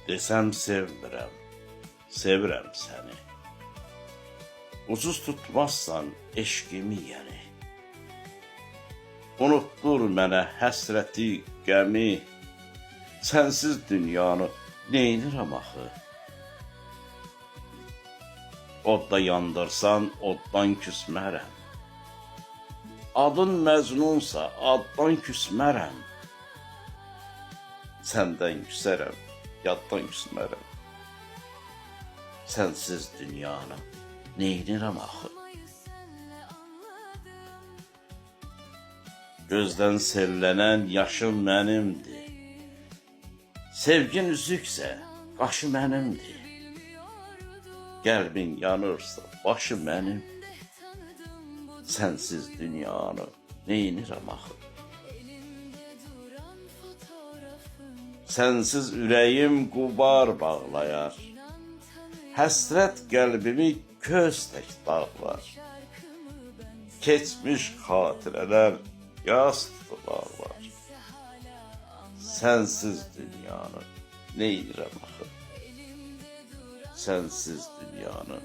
Desem sevmirəm, sevirəm səni. Ucuz tutmazsan eşqimi yəni. Unutdur mənə həsrəti, qəmi. Sənsiz dünyanı neynirəm axı? Odda yandırsan, oddan küsmərəm. Adın Məcnunsa, addan küsmərəm. Səndən küsərəm, yaddan küsmərəm. Sənsiz dünyanı neynirəm axı? Gözdən sellənən yaşım mənimdir. Sevgin üzüksə, qaşı mənimdir. Qəlbin yanırsa, başı mənimdir. Sənsiz dünyanı neynirəm axı? Sənsiz ürəyim qubar bağlayar. Həsrət qəlbimi köz tək dağlar. Keçmiş xatirələr yas tutub ağlar. Sənsiz dünyanı neynirəm axı? Sənsiz dünyanı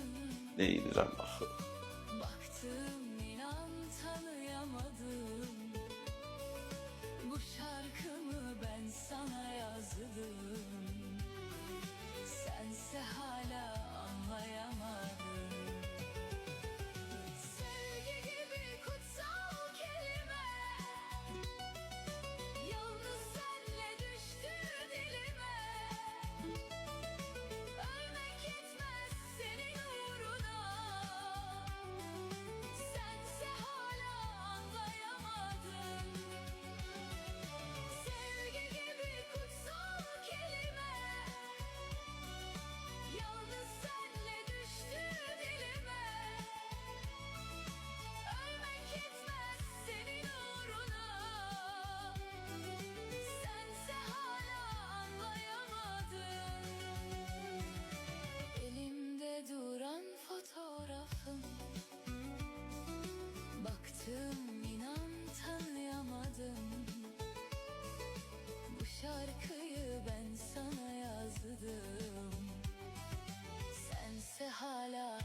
neynirəm axı? Baktım inan tanıyamadım. Bu şarkımı ben sana yazdım. Sense hala anlayamadın. Sevgi gibi kutsal kelime, yalnız senle düştü dilime. Ölmek yetmez senin uğruna. Sense hala anlayamadın. Sevgi gibi kutsal kelime, yalnız senle düştü dilime. Ölmek yetmez senin uğruna. Sense hala anlayamadın. Elimde duran fotoğrafım, baktım inan tanıyamadım. Bu şarkıyı ben sana yazdım. Sense hala